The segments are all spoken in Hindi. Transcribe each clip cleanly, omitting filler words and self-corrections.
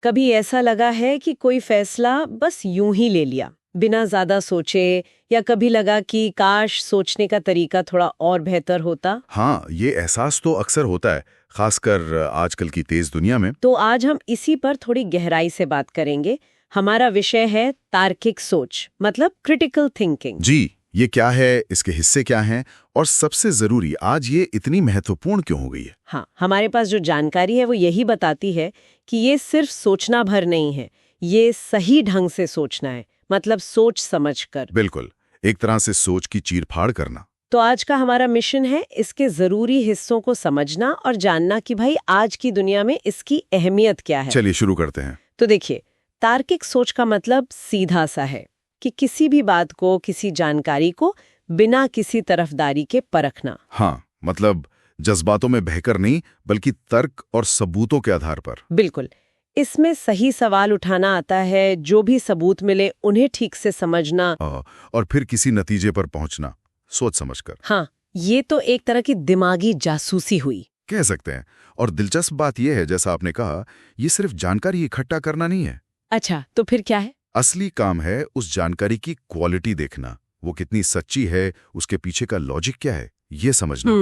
कभी ऐसा लगा है कि कोई फैसला बस यूं ही ले लिया, बिना ज्यादा सोचे, या कभी लगा कि काश सोचने का तरीका थोड़ा और बेहतर होता? हाँ, ये एहसास तो अक्सर होता है, खासकर आजकल की तेज दुनिया में। तो आज हम इसी पर थोड़ी गहराई से बात करेंगे। हमारा विषय है तार्किक सोच, मतलब क्रिटिकल थिंकिंग। जी, ये क्या है, इसके हिस्से क्या हैं, और सबसे जरूरी, आज ये इतनी महत्वपूर्ण क्यों हो गई है? हाँ, हमारे पास जो जानकारी है वो यही बताती है कि ये सिर्फ सोचना भर नहीं है, ये सही ढंग से सोचना है, मतलब सोच समझकर। बिल्कुल, एक तरह से सोच की चीर-फाड़ करना। तो आज का हमारा मिशन है इसके जरूरी हिस्सों को समझना और जानना कि भाई आज की दुनिया में इसकी अहमियत क्या है। चलिए शुरू करते हैं। तो देखिए, तार्किक सोच का मतलब सीधा सा है कि किसी भी बात को, किसी जानकारी को बिना किसी तरफदारी के परखना। हाँ, मतलब जज्बातों में बहकर नहीं, बल्कि तर्क और सबूतों के आधार पर। बिल्कुल। इसमें सही सवाल उठाना आता है, जो भी सबूत मिले उन्हें ठीक से समझना। और फिर किसी नतीजे पर पहुंचना, सोच समझकर। हाँ, ये तो एक तरह की दिमागी जासूसी हुई, कह सकते हैं। और दिलचस्प बात यह है, जैसा आपने कहा, ये सिर्फ जानकारी इकट्ठा करना नहीं है। अच्छा, तो फिर क्या है? असली काम है उस जानकारी की क्वालिटी देखना, वो कितनी सच्ची है, उसके पीछे का लॉजिक क्या है, ये समझना।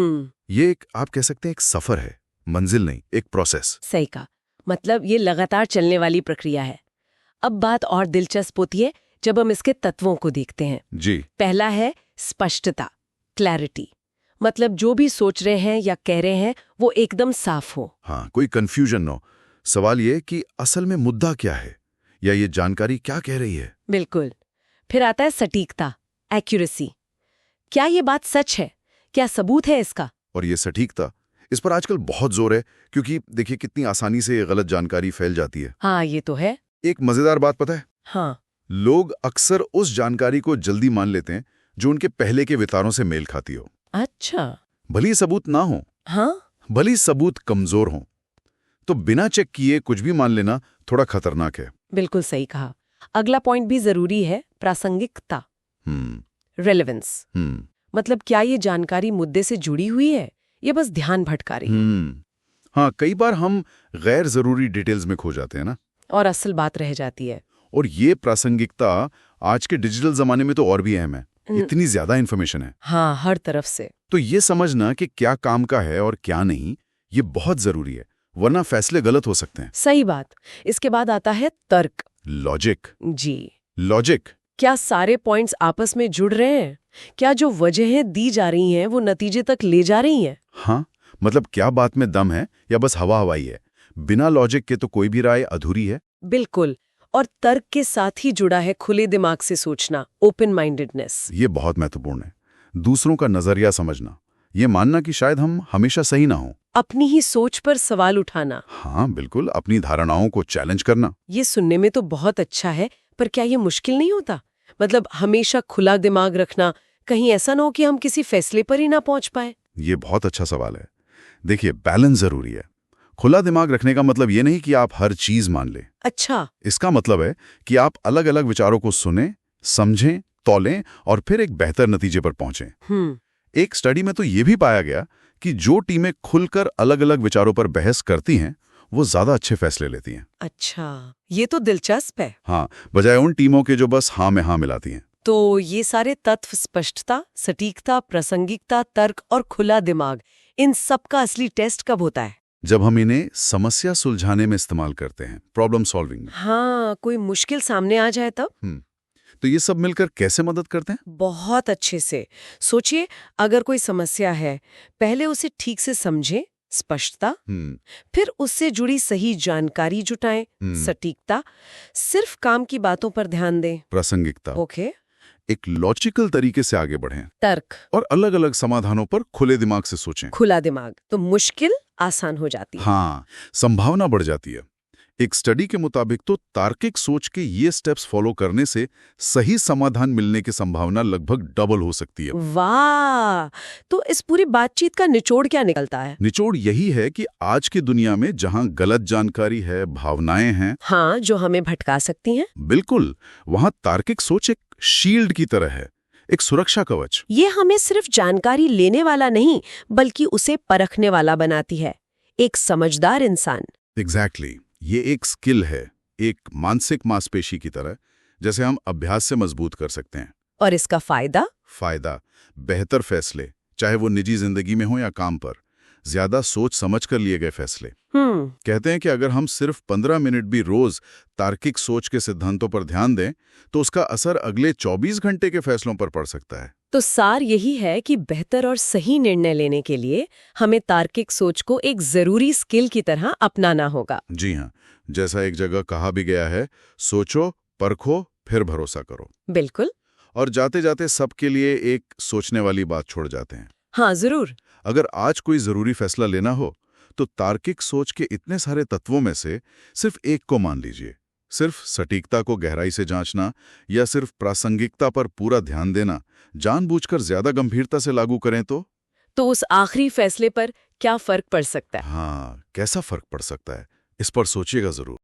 ये एक, आप कह सकते हैं, एक सफर है, मंजिल नहीं, एक प्रोसेस। सही कहा, मतलब ये लगातार चलने वाली प्रक्रिया है। अब बात और दिलचस्प होती है जब हम इसके तत्वों को देखते हैं। जी। पहला है स्पष्टता, क्लैरिटी, मतलब जो भी सोच रहे हैं या कह रहे हैं वो एकदम साफ हो। हाँ, कोई कंफ्यूजन न हो। सवाल ये कि असल में मुद्दा क्या है, या ये जानकारी क्या कह रही है। बिल्कुल। फिर आता है सटीकता, एक्यूरेसी, क्या ये बात सच है, क्या सबूत है इसका? और ये सटीकता, इस पर आजकल बहुत जोर है, क्योंकि देखिए कितनी आसानी से ये गलत जानकारी फैल जाती है। हाँ, ये तो है। एक मजेदार बात पता है? हाँ। लोग अक्सर उस जानकारी को जल्दी मान लेते हैं जो उनके पहले के विचारों से मेल खाती हो। अच्छा। भली सबूत ना हो, हाँ, भली सबूत कमजोर हो, तो बिना चेक किए कुछ भी मान लेना थोड़ा खतरनाक है। बिल्कुल सही कहा। अगला पॉइंट भी जरूरी है, प्रासंगिकता, रेलेवेंस। मतलब क्या ये जानकारी मुद्दे से जुड़ी हुई है या बस ध्यान भटका रही है? हाँ, कई बार हम गैर जरूरी डिटेल्स में खो जाते हैं ना, और असल बात रह जाती है। और ये प्रासंगिकता आज के डिजिटल जमाने में तो और भी अहम है। इतनी ज्यादा इन्फॉर्मेशन है। हाँ, हर तरफ से। तो ये समझना कि क्या काम का है और क्या नहीं, ये बहुत जरूरी है, वरना फैसले गलत हो सकते हैं। सही बात। इसके बाद आता है तर्क, लॉजिक। जी। लॉजिक, क्या सारे पॉइंट्स आपस में जुड़ रहे हैं? क्या जो वजहें दी जा रही हैं वो नतीजे तक ले जा रही हैं? हाँ, मतलब क्या बात में दम है या बस हवा हवाई है। बिना लॉजिक के तो कोई भी राय अधूरी है। बिल्कुल। और तर्क के साथ ही जुड़ा है खुले दिमाग से सोचना, ओपन माइंडेडनेस। ये बहुत महत्वपूर्ण है। दूसरों का नजरिया समझना, ये मानना कि शायद हम हमेशा सही ना हो। अपनी ही सोच पर सवाल उठाना। हाँ बिल्कुल, अपनी धारणाओं को चैलेंज करना। ये सुनने में तो बहुत अच्छा है, पर क्या ये मुश्किल नहीं होता? मतलब हमेशा खुला दिमाग रखना, कहीं ऐसा ना हो कि हम किसी फैसले पर ही ना पहुंच पाए। ये बहुत अच्छा सवाल है। देखिए, बैलेंस जरूरी है। खुला दिमाग रखने का मतलब ये नहीं कि आप हर चीज मान लें। अच्छा। इसका मतलब है कि आप अलग अलग विचारों को सुनें, समझें, तौलें और फिर एक बेहतर नतीजे पर पहुंचें। एक स्टडी में तो ये भी पाया गया कि जो टीमें खुलकर अलग अलग विचारों पर बहस करती हैं, वो ज्यादा अच्छे फैसले लेती हैं। अच्छा, ये तो दिलचस्प है। हाँ, बजाय उन टीमों के जो बस हाँ में हाँ मिलाती हैं। तो ये सारे तत्व, स्पष्टता, सटीकता, प्रासंगिकता, तर्क और खुला दिमाग, इन सब का असली टेस्ट कब होता है? जब हम इन्हें समस्या सुलझाने में इस्तेमाल करते हैं, प्रॉब्लम सॉल्विंग में। हाँ, कोई मुश्किल सामने आ जाए तब। तो ये सब मिलकर कैसे मदद करते हैं? बहुत अच्छे से। सोचिए, अगर कोई समस्या है, पहले उसे ठीक से समझें, स्पष्टता, फिर उससे जुड़ी सही जानकारी जुटाएं, सटीकता, सिर्फ काम की बातों पर ध्यान दें, प्रासंगिकता। ओके, एक लॉजिकल तरीके से आगे बढ़ें, तर्क, और अलग अलग समाधानों पर खुले दिमाग से सोचें। खुला दिमाग, तो मुश्किल आसान हो जाती है। हाँ, संभावना बढ़ जाती है। एक स्टडी के मुताबिक तो तार्किक सोच के ये स्टेप्स फॉलो करने से सही समाधान मिलने की संभावना लगभग डबल हो सकती है। वाह! तो इस पूरी बातचीत का निचोड़ क्या निकलता है? निचोड़ यही है कि आज की दुनिया में जहां गलत जानकारी है, भावनाएं हैं, हाँ, जो हमें भटका सकती हैं, बिल्कुल, वहां तार्किक सोच एक शील्ड की तरह है, एक सुरक्षा कवच। ये हमें सिर्फ जानकारी लेने वाला नहीं, बल्कि उसे परखने वाला बनाती है, एक समझदार इंसान। एग्जैक्टली। ये एक स्किल है, एक मानसिक मांसपेशी की तरह, जैसे हम अभ्यास से मजबूत कर सकते हैं। और इसका फायदा? फायदा, बेहतर फैसले, चाहे वो निजी जिंदगी में हो या काम पर, ज्यादा सोच समझ कर लिए गए फैसले। कहते हैं कि अगर हम सिर्फ 15 मिनट भी रोज तार्किक सोच के सिद्धांतों पर ध्यान दें, तो उसका असर अगले 24 घंटे के फैसलों पर पड़ सकता है। तो सार यही है कि बेहतर और सही निर्णय लेने के लिए हमें तार्किक सोच को एक जरूरी स्किल की तरह अपनाना होगा। जी हाँ, जैसा एक जगह कहा भी गया है, सोचो, परखो, फिर भरोसा करो। बिल्कुल। और जाते जाते सबके लिए एक सोचने वाली बात छोड़ जाते हैं। हाँ, जरूर। अगर आज कोई जरूरी फैसला लेना हो, तो तार्किक सोच के इतने सारे तत्वों में से सिर्फ एक को मान लीजिए। सिर्फ सटीकता को गहराई से जांचना या सिर्फ प्रासंगिकता पर पूरा ध्यान देना जानबूझकर ज्यादा गंभीरता से लागू करें तो उस आखिरी फैसले पर क्या फर्क पड़ सकता है? हाँ, कैसा फर्क पड़ सकता है, इस पर सोचिएगा जरूर।